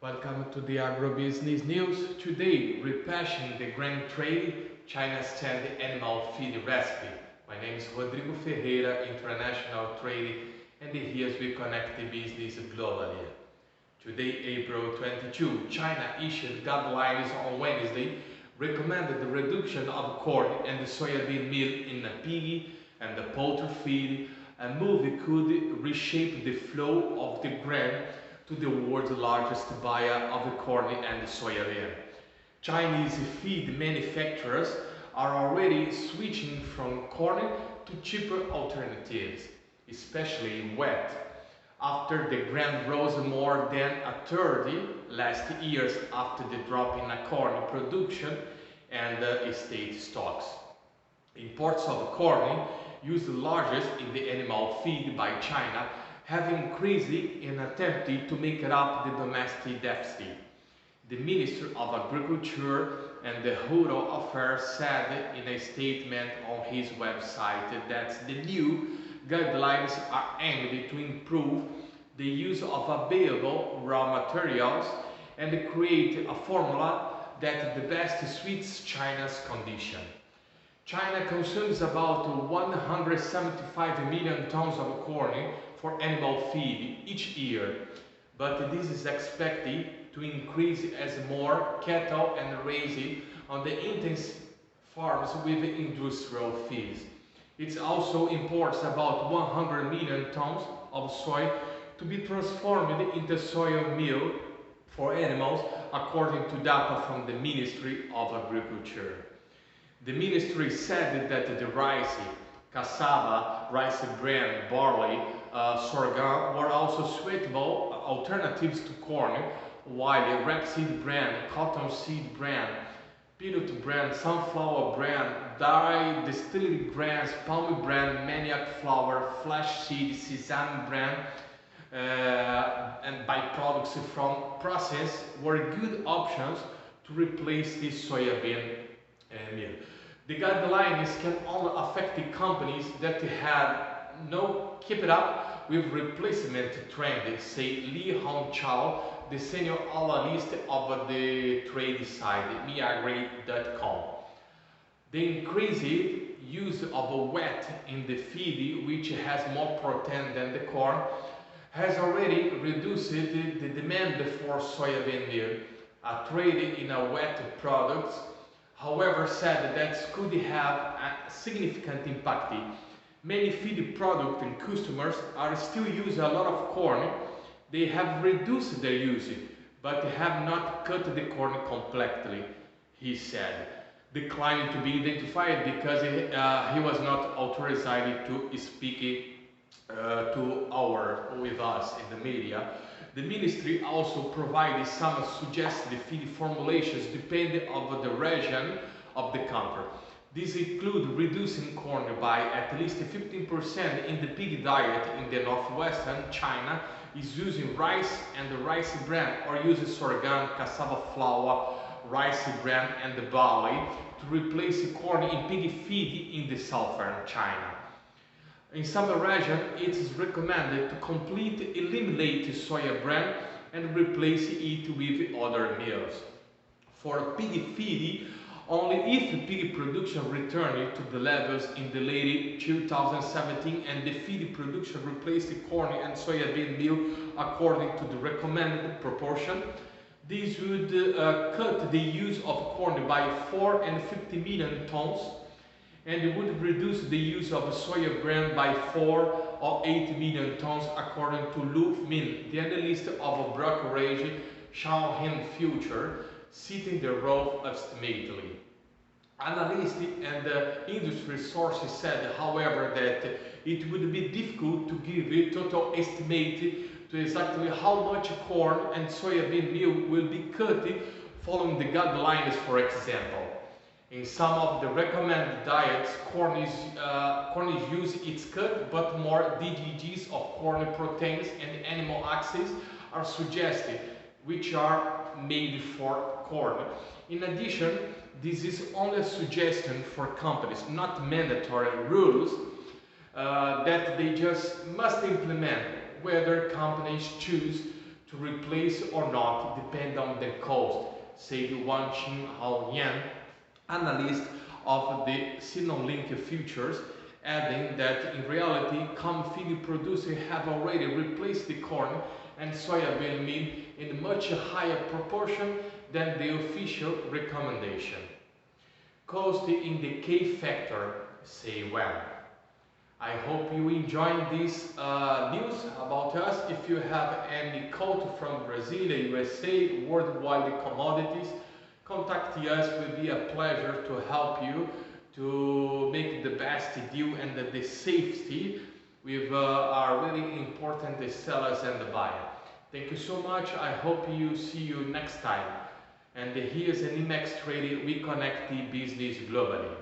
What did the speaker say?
Welcome to the Agrobusiness News. Today, repashing the grain trade, China's 10th animal feed recipe. My name is Rodrigo Ferreira, International Trading, and here's we connect the business globally. Today, April 22, China issued guidelines on Wednesday, recommended the reduction of corn and the soybean meal in the pig and the poultry feed. A move could reshape the flow of the grain to the world's largest buyer of corn and soybean. Chinese feed manufacturers are already switching from corn to cheaper alternatives, especially wheat, after the grain rose more than a third last year after the drop in corn production and state stocks. Imports of corn, used largest in the animal feed by China, have increased in attempting to make up the domestic deficit. The Minister of Agriculture and the Rural Affairs said in a statement on his website that the new guidelines are aimed to improve the use of available raw materials and create a formula that the best suits China's condition. China consumes about 175 million tons of corn for animal feed each year, but this is expected to increase as more cattle are raised on the intense farms with industrial feeds. It also imports about 100 million tons of soy to be transformed into soy meal for animals, according to data from the Ministry of Agriculture. The ministry said that the rice, cassava, rice bran, barley, sorghum were also suitable alternatives to corn, while rapeseed bran, cottonseed bran, peanut bran, sunflower bran, dry distilled grains, palm bran, manioc flour, flaxseed, sesame bran, and byproducts from process were good options to replace the soybean meal. The guidelines can only affect the companies that have no keep it up with replacement trend, say Li Hongchao, the senior analyst of the trade site miagri.com. The increased use of wheat in the feed, which has more protein than the corn, has already reduced the demand for soybean meal. A trade in wheat products, however, said that could have a significant impact. Many feed product and customers are still using a lot of corn. They have reduced their use, but have not cut the corn completely, he said, declining to be identified because he was not authorized to speak with us in the media. The ministry also provided some suggested feed formulations depending on the region of the country. These include reducing corn by at least 15% in the pig diet in the northwestern China, is using rice and the rice bran, or using sorghum, cassava flour, rice bran and the barley to replace corn in pig feed in the southern China. In some regions, it is recommended to completely eliminate soya bran and replace it with other meals. For pig feed, only if pig production returned to the levels in the late 2017 and the feed production replaced the corn and soybean meal according to the recommended proportion, this would cut the use of corn by 4 and 50 million tons, and it would reduce the use of soya bran by 4 or 8 million tons, according to Lu Min, the analyst of brokerage Shanghai Future, citing the raw estimately. Analysts and industry sources said, however, that it would be difficult to give a total estimate to exactly how much corn and soybean meal will be cut following the guidelines, for example. In some of the recommended diets, corn is used its cut, but more DDGs of corn proteins and animal axes are suggested, which are made for corn. In addition, this is only a suggestion for companies, not mandatory rules that they just must implement, whether companies choose to replace or not depend on the cost, said Wang Qinghao Yan, analyst of the Sinolink Futures, adding that in reality, corn feed producers have already replaced the corn and soybean meal in a much higher proportion than the official recommendation. Cost in the K factor, say Wang. I hope you enjoyed this news about us. If you have any quote from Brazil, USA, worldwide commodities, contact us. It will be a pleasure to help you to make the best deal and the safety with our really important sellers and the buyer. Thank you so much. I hope you see you next time. And here's an Imextrader. We connect the business globally.